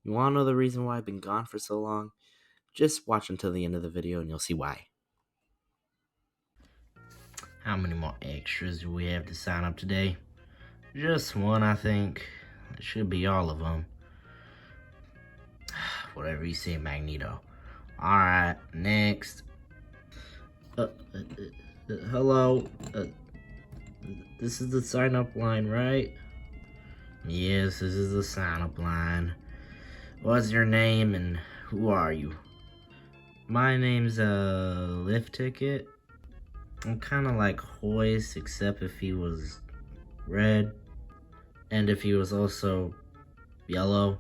You wanna know the reason why I've been gone for so long? Just watch until the end of the video and you'll see why. How many more extras do we have to sign up today? Just one, I think. It should be all of them. Whatever you say, Magneto. Alright, next. Hello? This is the sign up line, right? Yes, this is the sign up line. What's your name and who are you? My name's Lift Ticket. I'm kinda like Hoist, except if he was red. And if he was also yellow.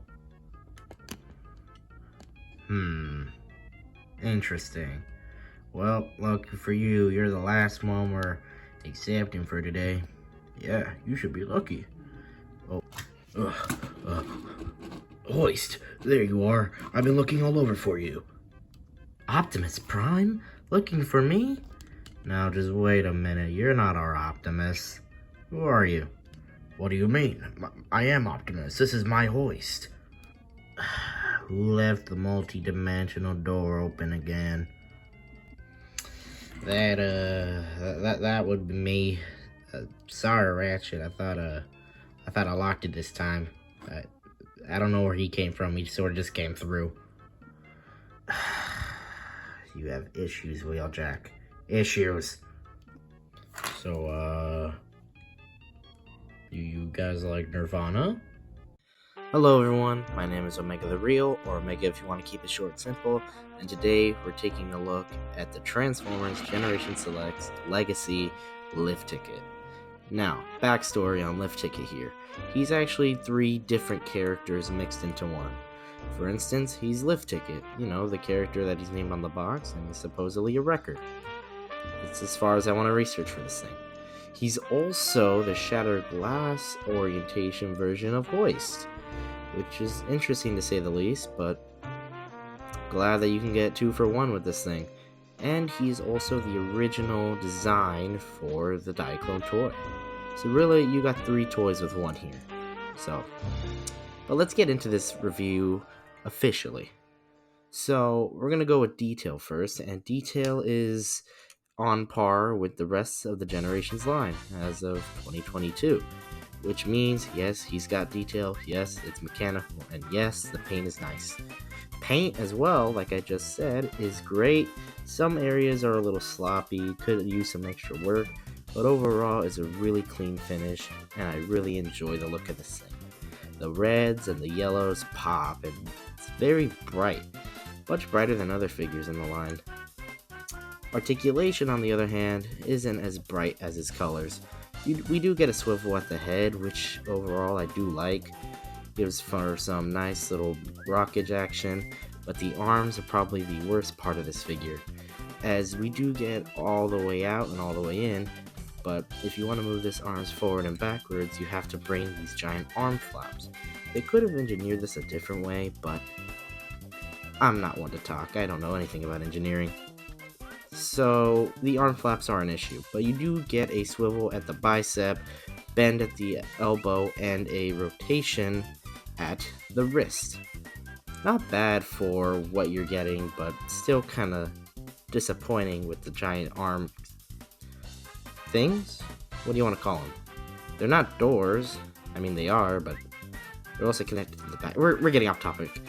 Interesting. Well, lucky for you, you're the last one we're accepting for today. Yeah, you should be lucky. Oh, uh, Hoist, there you are. I've been looking all over for you. Optimus Prime? Looking for me? Now just wait a minute, you're not our Optimus. Who are you? What do you mean? I am Optimus, this is my Hoist. Who left the multi-dimensional door open again? That would be me. Sorry, Ratchet. I thought I locked it this time. I don't know where he came from. He sort of just came through. You have issues, Wheeljack. Issues. So, you guys like Nirvana? Hello everyone, my name is Omega the Real, or Omega if you want to keep it short and simple, and today we're taking a look at the Transformers Generation Select's Legacy Lift Ticket. Now, backstory on Lift Ticket here. He's actually 3 different characters mixed into one. For instance, he's Lift Ticket, the character that he's named on the box, and he's supposedly a record. It's as far as I want to research for this thing. He's also the Shattered Glass orientation version of Hoist, which is interesting to say the least, but glad that you can get 2 for 1 with this thing. And he's also the original design for the Diaclone toy. So really, you got 3 toys with 1 here. But let's get into this review officially. So we're going to go with Detail first, and Detail is on par with the rest of the Generations line as of 2022. Which means, yes, he's got detail, yes, it's mechanical, and yes, the paint is nice. Paint as well, like I just said, is great. Some areas are a little sloppy, could use some extra work, but overall it's a really clean finish, and I really enjoy the look of this thing. The reds and the yellows pop, and it's very bright, much brighter than other figures in the line. Articulation, on the other hand, isn't as bright as his colors. We do get a swivel at the head, which overall I do like. Gives for some nice little rockage action, but the arms are probably the worst part of this figure, as we do get all the way out and all the way in, but if you want to move this arms forward and backwards, you have to bring these giant arm flaps. They could have engineered this a different way, but I'm not one to talk. I don't know anything about engineering. So the arm flaps are an issue, but you do get a swivel at the bicep, bend at the elbow, and a rotation at the wrist. Not bad for what you're getting, but still kind of disappointing with the giant arm things? What do you want to call them? They're not doors. I mean, they are, but they're also connected to the back. We're getting off topic.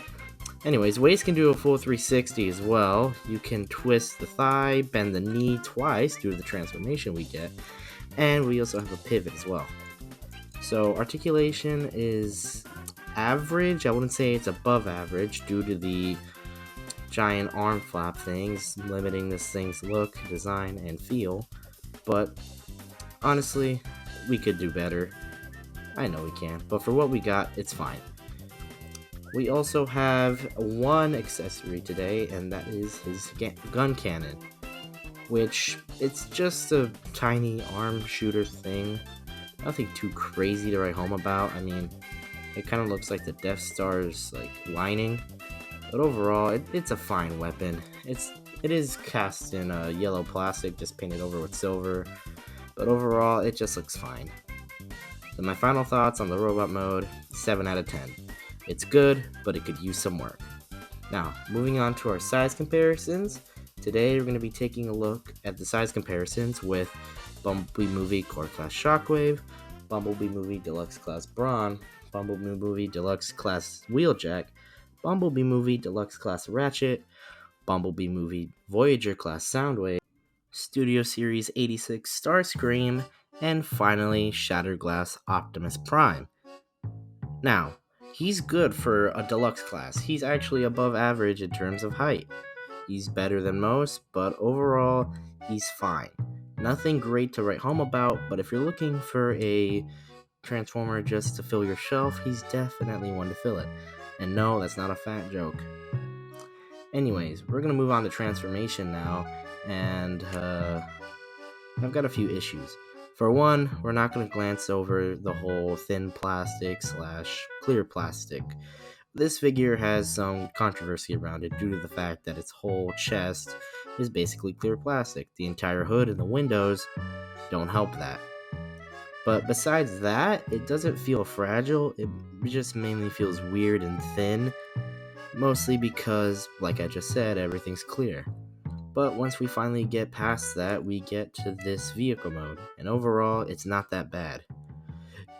Anyways, waist can do a full 360 as well. You can twist the thigh, bend the knee twice due to the transformation we get, and we also have a pivot as well. So articulation is average. I wouldn't say it's above average due to the giant arm flap things, limiting this thing's look, design, and feel. But honestly, we could do better. I know we can, but for what we got, it's fine. We also have one accessory today, and that is his gun cannon, which it's just a tiny arm shooter thing. Nothing too crazy to write home about. I mean, it kind of looks like the Death Star's lining, but overall, it's a fine weapon. It is cast in yellow plastic, just painted over with silver, but overall, it just looks fine. So my final thoughts on the robot mode: 7 out of 10. It's good, but it could use some work. Now, moving on to our size comparisons. Today we're going to be taking a look at the size comparisons with Bumblebee Movie Core Class Shockwave, Bumblebee Movie Deluxe Class Brawn, Bumblebee Movie Deluxe Class Wheeljack, Bumblebee Movie Deluxe Class Ratchet, Bumblebee Movie Voyager Class Soundwave, Studio Series 86 Starscream, and finally Shatterglass Optimus Prime. Now, he's good for a deluxe class. He's actually above average in terms of height. He's better than most, but overall, he's fine. Nothing great to write home about, but if you're looking for a Transformer just to fill your shelf, he's definitely one to fill it. And no, that's not a fat joke. Anyways, we're going to move on to transformation now, and I've got a few issues. For one, we're not going to glance over the whole thin plastic / clear plastic. This figure has some controversy around it due to the fact that its whole chest is basically clear plastic. The entire hood and the windows don't help that. But besides that, it doesn't feel fragile, it just mainly feels weird and thin, mostly because, like I just said, everything's clear. But once we finally get past that, we get to this vehicle mode, and overall, it's not that bad.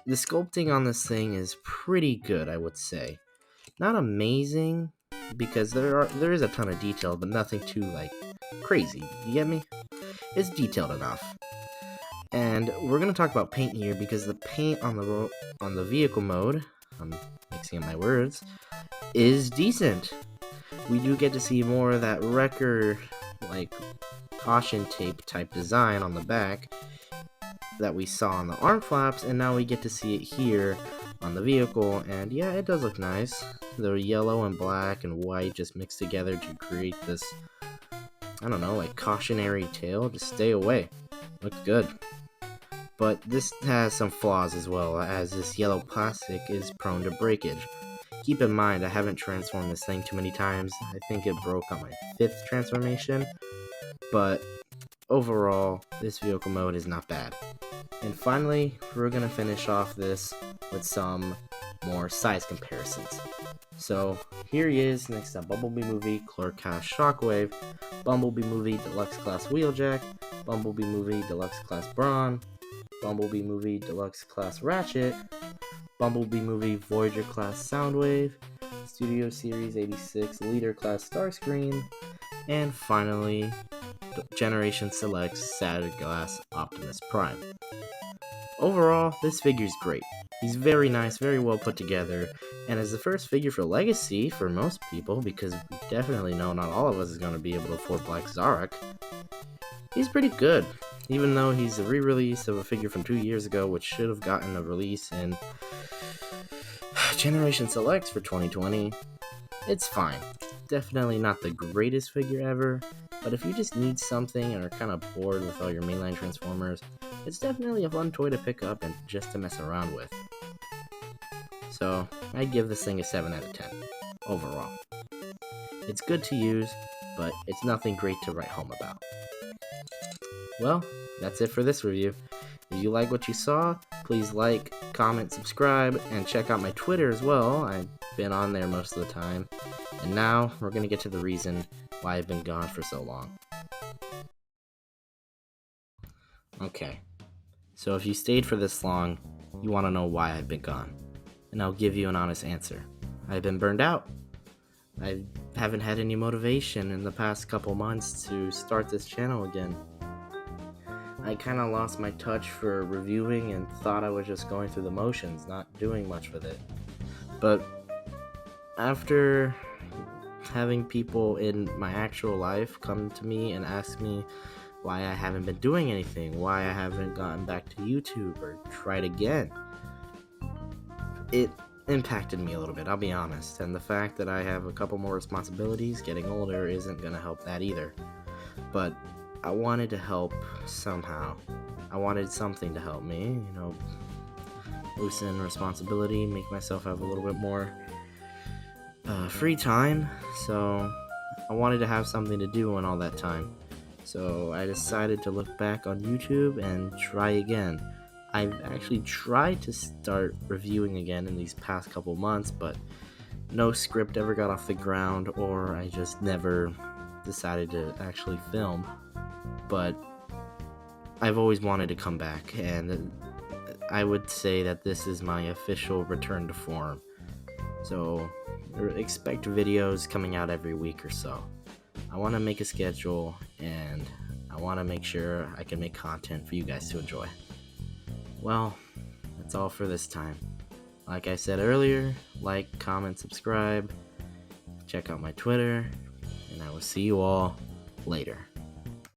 The sculpting on this thing is pretty good, I would say. Not amazing, because there is a ton of detail, but nothing too, crazy. You get me? It's detailed enough. And we're going to talk about paint here, because the paint on the vehicle mode, I'm mixing up my words, is decent. We do get to see more of that wrecker caution tape type design on the back that we saw on the arm flaps, and now we get to see it here on the vehicle, and yeah, it does look nice. The yellow and black and white just mixed together to create this, I don't know, cautionary tale. Just stay away. Looks good. But this has some flaws as well, as this yellow plastic is prone to breakage. Keep in mind, I haven't transformed this thing too many times. I think it broke on my 5th transformation. But overall, this vehicle mode is not bad. And finally, we're going to finish off this with some more size comparisons. So here he is next to Bumblebee Movie Core Class Shockwave, Bumblebee Movie Deluxe Class Wheeljack, Bumblebee Movie Deluxe Class Brawn, Bumblebee Movie Deluxe Class Ratchet, Bumblebee Movie Voyager Class Soundwave, Studio Series 86 Leader Class Starscream, and finally, Generation Selects Shatterglass Optimus Prime. Overall, this figure's great. He's very nice, very well put together, and as the first figure for Legacy for most people, because we definitely know not all of us is going to be able to afford Black Zarek, he's pretty good. Even though he's a re-release of a figure from 2 years ago, which should have gotten a release in Generation Selects for 2020, it's fine. Definitely not the greatest figure ever, but if you just need something and are kind of bored with all your mainline Transformers, it's definitely a fun toy to pick up and just to mess around with. So, I'd give this thing a 7 out of 10, overall. It's good to use, but it's nothing great to write home about. Well, that's it for this review. If you like what you saw, please like, comment, subscribe, and check out my Twitter as well. I've been on there most of the time. And now, we're going to get to the reason why I've been gone for so long. Okay, so if you stayed for this long, you want to know why I've been gone. And I'll give you an honest answer. I've been burned out. I haven't had any motivation in the past couple months to start this channel again. I kind of lost my touch for reviewing and thought I was just going through the motions, not doing much with it. But after having people in my actual life come to me and ask me why I haven't been doing anything, why I haven't gotten back to YouTube or tried again, it impacted me a little bit, I'll be honest. And the fact that I have a couple more responsibilities, getting older, isn't going to help that either. But I wanted to help somehow. I wanted something to help me, loosen responsibility, make myself have a little bit more free time. So I wanted to have something to do in all that time. So I decided to look back on YouTube and try again. I've actually tried to start reviewing again in these past couple months, but no script ever got off the ground, or I just never decided to actually film. But I've always wanted to come back, and I would say that this is my official return to form. So expect videos coming out every week or so. I want to make a schedule, and I want to make sure I can make content for you guys to enjoy. Well, that's all for this time. Like I said earlier, like, comment, subscribe, check out my Twitter, and I will see you all later.